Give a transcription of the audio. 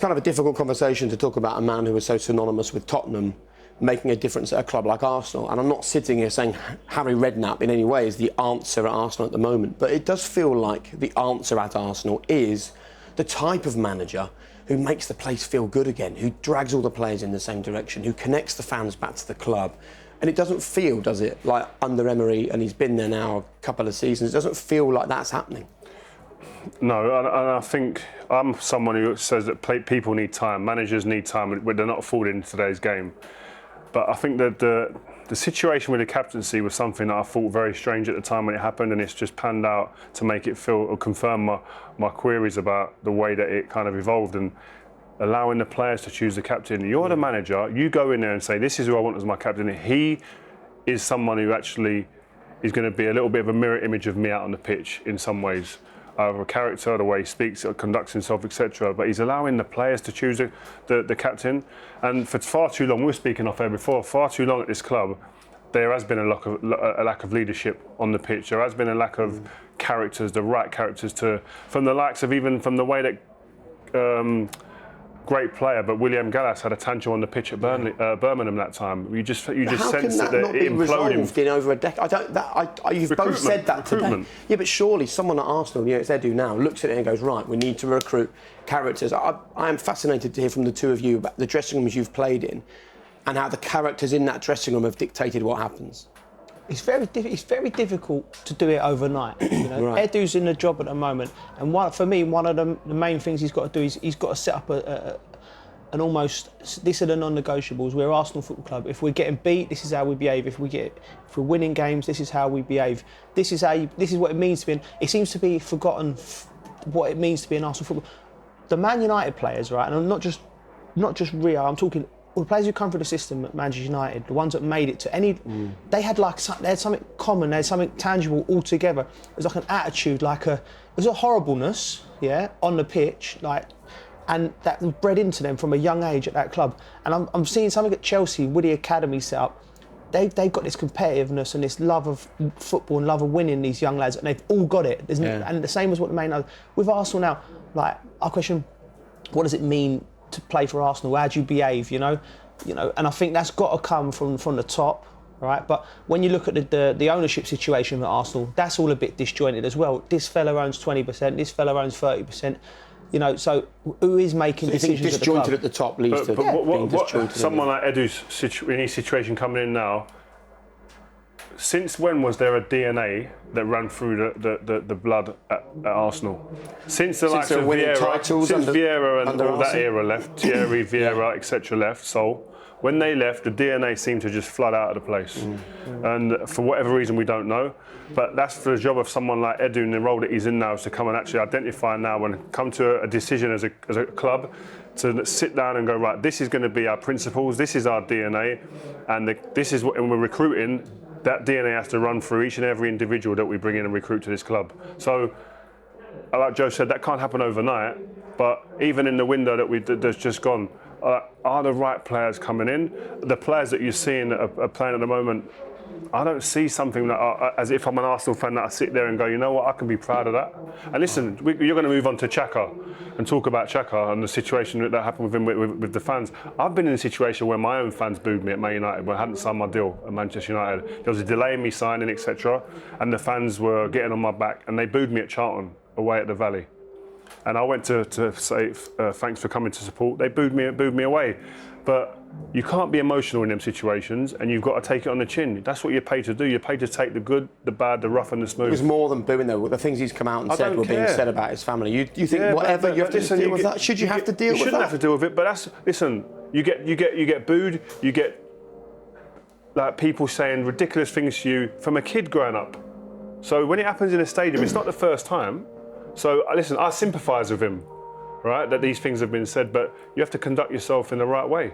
kind of a difficult conversation to talk about a man who was so synonymous with Tottenham making a difference at a club like Arsenal. And I'm not sitting here saying Harry Redknapp in any way is the answer at Arsenal at the moment, but it does feel like the answer at Arsenal is the type of manager who makes the place feel good again, who drags all the players in the same direction, who connects the fans back to the club. And it doesn't feel, does it, like under Emery, and he's been there now a couple of seasons, it doesn't feel like that's happening. No, and I think I'm someone who says that people need time, managers need time, but they're not afforded in today's game. But I think that the situation with the captaincy was something that I thought very strange at the time when it happened, and it's just panned out to make it feel or confirm my queries about the way that it kind of evolved and allowing the players to choose the captain. You're the manager, you go in there and say, this is who I want as my captain. He is someone who actually is going to be a little bit of a mirror image of me out on the pitch in some ways. A character, the way he speaks, conducts himself, etc. But he's allowing the players to choose the captain. And for far too long, we were speaking off air before, far too long at this club, there has been a lack of leadership on the pitch. There has been a lack of characters, the right characters, from the likes of even from the way that great player, but William Gallas had a tantrum on the pitch at Birmingham that time. You just sense that it imploded in over a decade. You've both said that today. Yeah, but surely someone at Arsenal, it's Edu now, looks at it and goes, right, we need to recruit characters. I am fascinated to hear from the two of you about the dressing rooms you've played in and how the characters in that dressing room have dictated what happens. It's very difficult to do it overnight. You know? Right. Edu's in the job at the moment, and for me, one of the main things he's got to do is he's got to set up an almost. These are the non-negotiables. We're Arsenal Football Club. If we're getting beat, this is how we behave. If we're winning games, this is how we behave. This is what it means to be. It seems to be forgotten what it means to be an Arsenal football. The Man United players, right, and I'm not just Rio. I'm talking. All the players who come through the system at Manchester United, the ones that made it to any, they had something common, they had something tangible all together. It was like an attitude, it was a horribleness, on the pitch, and that was bred into them from a young age at that club. And I'm seeing something at Chelsea with the academy set up. They've got this competitiveness and this love of football and love of winning, these young lads, and they've all got it. And the same as what the main with Arsenal now. I question, what does it mean to play for Arsenal? How do you behave? You know, and I think that's got to come from the top, right? But when you look at the ownership situation at Arsenal, that's all a bit disjointed as well. This fella owns 20%, this fella owns 30%. So who is making decisions at the club? Disjointed at the top leads to being disjointed. Someone like Edu's in his situation coming in now. Since when was there a DNA that ran through the blood at Arsenal? Since the likes of Vieira and all that era left, Thierry, Vieira, etc. left, so when they left, the DNA seemed to just flood out of the place. And for whatever reason, we don't know. But that's the job of someone like Edu in the role that he's in now, is to come and actually identify now and come to a decision as a club to sit down and go, right, this is going to be our principles, this is our DNA, and this is what, and we're recruiting. That DNA has to run through each and every individual that we bring in and recruit to this club. So, like Joe said, that can't happen overnight, but even in the window that's just gone, are the right players coming in? The players that you're seeing are playing at the moment, I don't see something that, as if I'm an Arsenal fan, that I sit there and go, you know what, I can be proud of that. And listen, you're going to move on to Xhaka and talk about Xhaka and the situation that happened with him with the fans. I've been in a situation where my own fans booed me at Man United when I hadn't signed my deal at Manchester United. There was a delay in me signing, etc. And the fans were getting on my back and they booed me at Charlton away at the Valley. And I went to say thanks for coming to support. They booed me away. But you can't be emotional in them situations, and you've got to take it on the chin. That's what you're paid to do. You're paid to take the good, the bad, the rough and the smooth. It was more than booing though. The things he's come out and said were being said about his family. You think whatever you have to deal with that? Should you have to deal with that? You shouldn't have to deal with it, but listen, you get booed, you get like people saying ridiculous things to you from a kid growing up. So when it happens in a stadium, it's not the first time. So listen, I sympathise with him, right, that these things have been said, but you have to conduct yourself in the right way.